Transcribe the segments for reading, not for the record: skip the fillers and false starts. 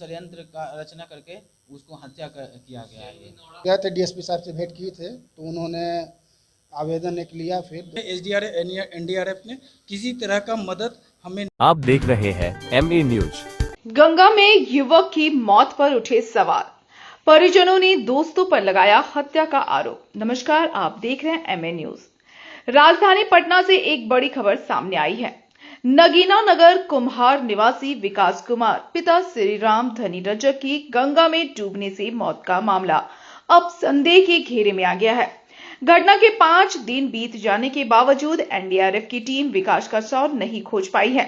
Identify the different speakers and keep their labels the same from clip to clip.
Speaker 1: षड्यंत्र का रचना करके उसको हत्या किया गया है।
Speaker 2: गए थे डीएसपी साहब से भेंट किए थे तो उन्होंने आवेदन एक लिया, फिर
Speaker 3: एसडीआरएफ एनडीआरएफ ने किसी तरह का मदद हमें।
Speaker 4: आप देख रहे हैं एमए न्यूज।
Speaker 5: गंगा में युवक की मौत पर उठे सवाल, परिजनों ने दोस्तों पर लगाया हत्या का आरोप। नमस्कार, आप देख रहे हैं एमए न्यूज। राजधानी पटना से एक बड़ी खबर सामने आई है। नगीना नगर कुम्हार निवासी विकास कुमार पिता श्रीराम धनी रजक की गंगा में डूबने से मौत का मामला अब संदेह के घेरे में आ गया है। घटना के 5 दिन बीत जाने के बावजूद एनडीआरएफ की टीम विकास का शव नहीं खोज पाई है।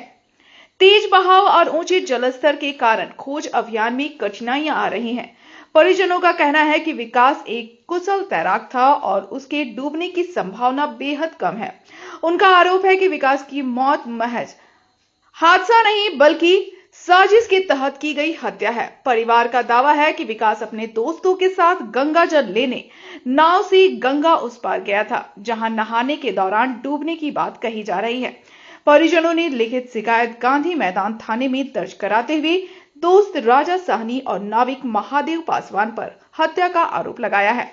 Speaker 5: तेज बहाव और ऊंचे जलस्तर के कारण खोज अभियान में कठिनाइयां आ रही हैं। परिजनों का कहना है कि विकास एक कुशल तैराक था और उसके डूबने की संभावना बेहद कम है। उनका आरोप है कि विकास की मौत महज हादसा नहीं बल्कि साजिश के तहत की गई हत्या है। परिवार का दावा है कि विकास अपने दोस्तों के साथ गंगा जल लेने नाव से गंगा उस पार गया था, जहां नहाने के दौरान डूबने की बात कही जा रही है। परिजनों ने लिखित शिकायत गांधी मैदान थाने में दर्ज कराते हुए दोस्त राजा साहनी और नाविक महादेव पासवान पर हत्या का आरोप लगाया है।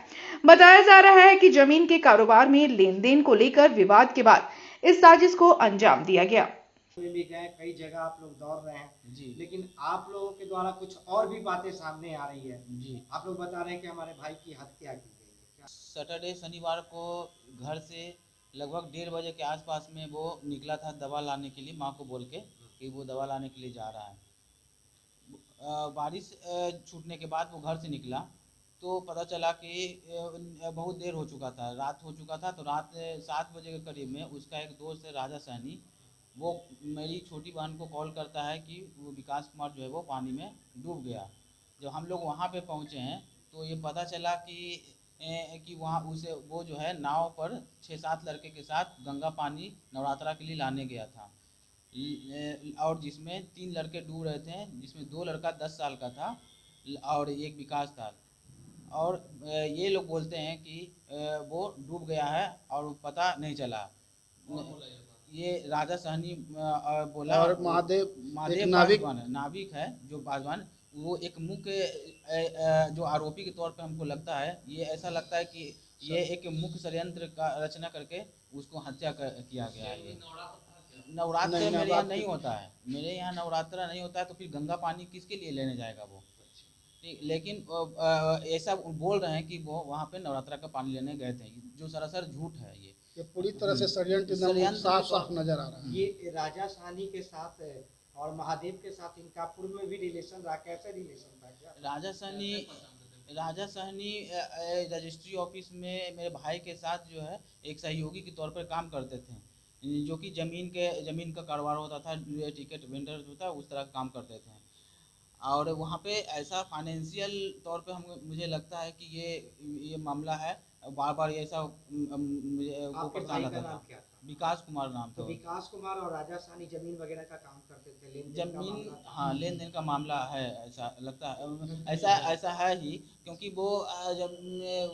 Speaker 5: बताया जा रहा है कि जमीन के कारोबार में लेन देन को लेकर विवाद के बाद इस साजिश को अंजाम दिया गया।
Speaker 6: भी गए, कई जगह आप लोग दौड़ रहे हैं
Speaker 1: जी,
Speaker 6: लेकिन आप लोगों के द्वारा कुछ और भी बातें सामने आ रही है।
Speaker 1: जी।
Speaker 6: आप लोग बता रहे हैं कि हमारे भाई की हत्या की गई है। क्या
Speaker 1: सैटरडे शनिवार को घर से लगभग 1:30 बजे के आसपास में वो निकला था दवा लाने के लिए, माँ को बोल के कि वो दवा लाने के लिए जा रहा है। बारिश छूटने के बाद वो घर से निकला तो पता चला कि बहुत देर हो चुका था, रात हो चुका था। तो रात 7 बजे के करीब में उसका एक दोस्त है राजा सहनी, वो मेरी छोटी बहन को कॉल करता है कि वो विकास कुमार जो है वो पानी में डूब गया। जब हम लोग वहाँ पे पहुँचे हैं तो ये पता चला कि वहाँ उसे वो जो है नाव पर 6-7 लड़के के साथ गंगा पानी नवरात्रा के लिए लाने गया था, और जिसमें 3 लड़के डूब रहे थे, जिसमें 2 लड़का 10 साल का था और एक विकास था। और ये लोग बोलते हैं कि वो डूब गया है और पता नहीं चला। ये राजा सहनी बोला,
Speaker 2: और महादेव
Speaker 1: नाविक है जो पासवान, वो एक मुख्य जो आरोपी के तौर पे हमको लगता है, ये ऐसा लगता है कि ये एक मुख्य षड्यंत्र का रचना करके उसको हत्या किया गया है। नवरात्र मेरे यहाँ नहीं होता है, मेरे यहाँ नवरात्रा नहीं होता है, तो फिर गंगा पानी किसके लिए लेने जाएगा वो? लेकिन ऐसा बोल रहे हैं कि वो वहाँ पे नवरात्रा का पानी लेने गए थे, जो सरासर झूठ है। ये
Speaker 2: पूरी तरह से षड्यंत्र साफ साफ नजर आ रहा है।
Speaker 6: ये राजा साहनी के साथ और महादेव के साथ इनका पूर्व में भी रिलेशन रहा, कैसे रिलेशन था? क्या
Speaker 1: राजा सहनी रजिस्ट्री ऑफिस में मेरे भाई के साथ जो है एक सहयोगी के तौर पर काम करते थे, जो कि जमीन का कारोबार होता था, टिकट वेंडर होता है उस तरह का काम करते थे। और वहाँ पे ऐसा फाइनेंशियल तौर पे मुझे लगता है कि ये मामला है, बार बार ऐसा ऊपर चला था। विकास कुमार नाम था।
Speaker 6: विकास कुमार और राजा साहनी जमीन वगैरह का काम करते थे,
Speaker 1: लेन देन का मामला है, ऐसा लगता है। ऐसा है ही, क्योंकि वो जब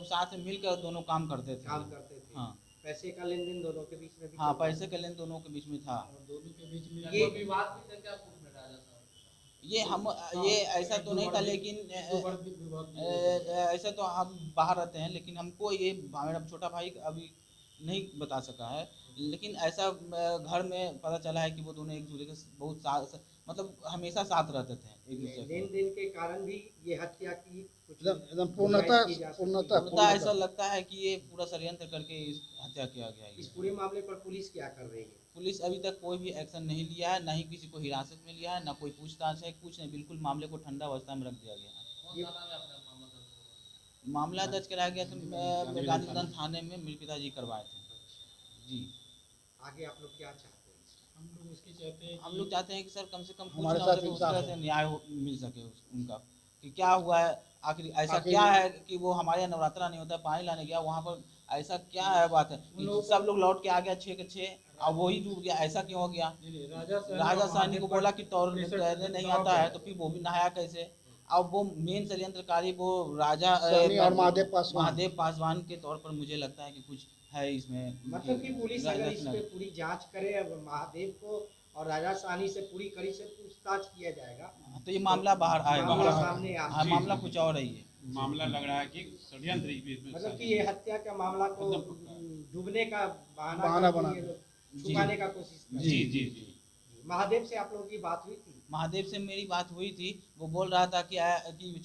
Speaker 1: साथ में मिलकर दोनों काम करते थे। हाँ,
Speaker 6: पैसे का लेन देन दोनों के बीच में भी।
Speaker 1: हाँ, पैसे का लेन दोनों के बीच में था।
Speaker 6: दोनों के बीच में ये विवाद भी था क्या?
Speaker 1: ये ऐसा तो नहीं था, लेकिन ऐसा तो हम बाहर रहते हैं, लेकिन हमको ये मेरा छोटा भाई अभी नहीं बता सका है, लेकिन ऐसा घर में पता चला है कि वो दोनों एक दूसरे के बहुत मतलब हमेशा साथ रहते थे एक दूसरे के।
Speaker 6: लेन देन के कारण भी ये हत्या की
Speaker 2: एकदम पूर्णतः
Speaker 1: ऐसा लगता है कि ये पूरा षड्यंत्र करके हत्या किया गया है।
Speaker 6: इस पूरे मामले पर पुलिस क्या कर रही है?
Speaker 1: पुलिस अभी तक कोई भी एक्शन नहीं लिया है, ना ही किसी को हिरासत में लिया है, ना कोई पूछताछ है, कुछ नहीं, बिल्कुल मामले को ठंडा अवस्था में रख दिया गया है। मामला दर्ज कराया गया था गांधी मैदान थाने में, मेरे पिताजी करवाए थे। जी,
Speaker 6: आगे आप लोग क्या चाहते हैं?
Speaker 1: हम लोग चाहते हैं कि सर कम से कम कुछ से न्याय मिल सके उनका, कि क्या हुआ है आखिर, ऐसा क्या है कि वो हमारे यहाँ नवरात्रा नहीं होता, पानी लाने गया वहाँ पर, ऐसा क्या है बात है? सब लोग लौट के आ गया 6 के 6, अब वही डूब गया, ऐसा क्यों हो गया? राजा साहनी को बोला कि तैरने नहीं आता है, तो फिर वो भी नहाया कैसे? अब वो मेन षड्यंत्रकारी वो राजा
Speaker 2: और
Speaker 1: महादेव पासवान के तौर पर मुझे लगता है कि कुछ है इसमें।
Speaker 6: मतलब कि पुलिस अगर इस पे पूरी जांच करे, महादेव को और राजा साहनी से पूरी कड़ी से पूछताछ किया जाएगा
Speaker 1: तो ये मामला बाहर आएगा।
Speaker 6: मामला सामने आ
Speaker 1: हाँ, मामला कुछ और है ये।
Speaker 7: मामला लग रहा है कि षड्यंत्र
Speaker 6: मतलब कि ये हत्या का मामला को डूबने का
Speaker 2: बहाना
Speaker 6: बहाना
Speaker 2: बना
Speaker 6: करके ये लोग छुपाने का कोशिश कर रहे
Speaker 7: जी
Speaker 6: हैं।
Speaker 7: जी जी
Speaker 6: महादेव से आप लोगों की बात हुई थी?
Speaker 1: महादेव से मेरी बात हुई थी, वो बोल रहा था कि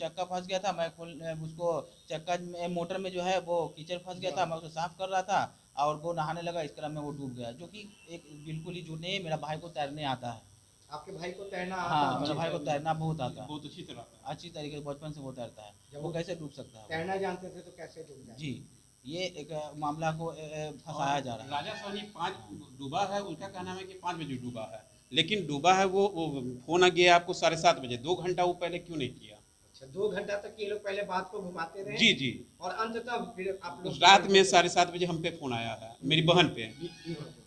Speaker 1: चक्का फंस गया था, मैं उसको चक्का में मोटर में जो है वो कीचड़ फंस गया था, मैं उसको साफ कर रहा था और वो नहाने लगा, इस क्रम में वो डूब गया, जो कि एक बिल्कुल ही झूठ नहीं है। मेरा भाई को तैरने आता है।
Speaker 6: आपके भाई को तैरना आता
Speaker 1: हाँ,
Speaker 6: है?
Speaker 1: मेरा भाई को तैरना बहुत आता है,
Speaker 7: बहुत अच्छी तरह था।
Speaker 1: अच्छी तरीके से बचपन से वो तैरता है।
Speaker 6: जब
Speaker 1: वो
Speaker 6: वो
Speaker 1: कैसे डूब सकता है?
Speaker 6: तैरना जानते थे तो कैसे डूब जाए?
Speaker 1: जी, ये एक मामला को फंसाया जा रहा है।
Speaker 7: राजा साहनी 5 डूबा है, उनका कहना है कि 5 बजे डूबा है, लेकिन डूबा है वो फोन आ गया आपको 7:30 बजे, 2 घंटा वो पहले क्यों नहीं किया?
Speaker 6: अच्छा, 2 घंटा तक ये लोग पहले बात को घुमाते रहे
Speaker 7: जी जी,
Speaker 6: और अंततः फिर आप लोग
Speaker 7: रात में 7:30 बजे हम पे फोन आया है, मेरी बहन पे,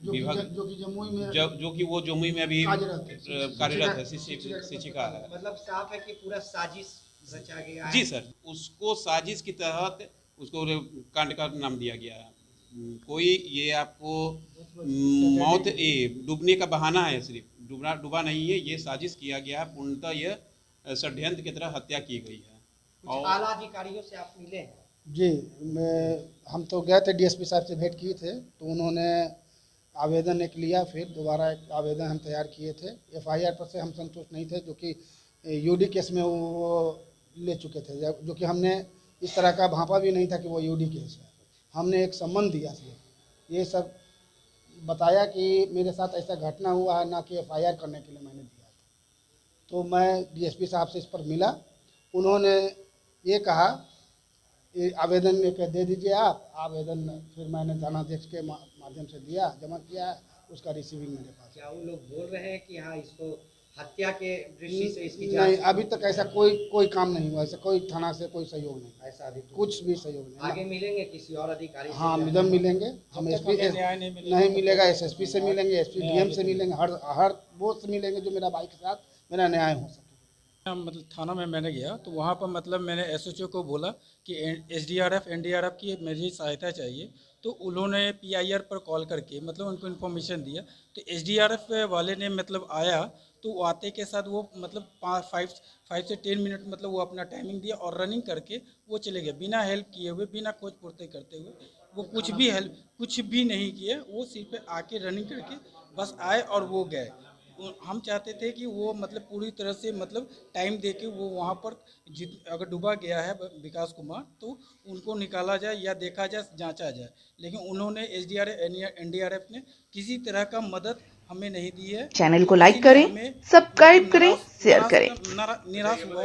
Speaker 2: जो
Speaker 7: विभाग
Speaker 2: कि जमुई में
Speaker 7: जो कि वो जमुई में अभी कार्यरत है, शिक्षिका है।
Speaker 6: मतलब साफ है कि पूरा साजिश रचा गया है।
Speaker 7: जी सर, उसको साजिश के तहत उसको कांड का नाम दिया गया है। कोई ये आपको मौत डूबने का बहाना है, सिर्फ डूबा नहीं है, ये साजिश किया गया है, पूर्णतः ये षड्यंत्र की तरह हत्या की गई है।
Speaker 6: कुछ आला अधिकारियों से आप मिले हैं?
Speaker 2: जी, हम तो गए थे, डीएसपी साहब से भेंट किए थे, तो उन्होंने आवेदन एक लिया, फिर दोबारा एक आवेदन हम तैयार किए थे। एफआईआर पर से हम संतुष्ट नहीं थे, जो कि यूडी केस में वो ले चुके थे, जो कि हमने इस तरह का भांपा भी नहीं था कि वो यूडी केस है। हमने एक सम्मन दिया सिर्फ, ये सब बताया कि मेरे साथ ऐसा घटना हुआ है, ना कि एफआईआर करने के लिए मैंने दिया। तो मैं डीएसपी साहब से इस पर मिला, उन्होंने ये कहा ये आवेदन एक दे दीजिए आप। आवेदन फिर मैंने थानाध्यक्ष के माध्यम से दिया, जमा किया, उसका रिसीविंग मेरे पास।
Speaker 6: क्या वो लोग बोल रहे हैं कि हाँ इसको हत्या के दृष्टि से इसकी
Speaker 2: नहीं,
Speaker 6: जांच?
Speaker 2: अभी तक ऐसा कोई काम नहीं हुआ, ऐसा कोई थाना से कोई सहयोग नहीं,
Speaker 6: ऐसा अभी तो
Speaker 2: कुछ भी सहयोग नहीं।
Speaker 6: आगे मिलेंगे किसी और अधिकारी से?
Speaker 2: हाँ, जब मिलेंगे हम एसपी नहीं मिलेगा, एसएसपी से मिलेंगे, एसपी डीएम से मिलेंगे, हर वो से मिलेंगे जो मेरा भाई के साथ मेरा न्याय हो सके।
Speaker 3: मतलब थाना में मैंने गया तो वहाँ पर मतलब मैंने एसएचओ को बोला कि एसडीआरएफ एनडीआरएफ की मेरी सहायता चाहिए, तो उन्होंने पीआईआर पर कॉल करके मतलब उनको इन्फॉर्मेशन दिया। तो एसडीआरएफ वाले ने मतलब आया, तो वो आते के साथ वो मतलब 5 से 10 मिनट मतलब वो अपना टाइमिंग दिया और रनिंग करके वो चले गए, बिना हेल्प किए हुए, बिना खोज पूर्ति करते हुए। वो कुछ भी नहीं किए, वो सिर्फ आके रनिंग करके बस आए और वो गए। हम चाहते थे कि वो मतलब पूरी तरह से मतलब टाइम दे के वो वहाँ पर अगर डूबा गया है विकास कुमार तो उनको निकाला जाए या देखा जाए, जांचा जाए, लेकिन उन्होंने एसडीआरएफ एनडीआरएफ ने किसी तरह का मदद हमें नहीं दी है।
Speaker 5: चैनल को लाइक करें, सब्सक्राइब करें, शेयर करें।
Speaker 3: निराश हुआ है।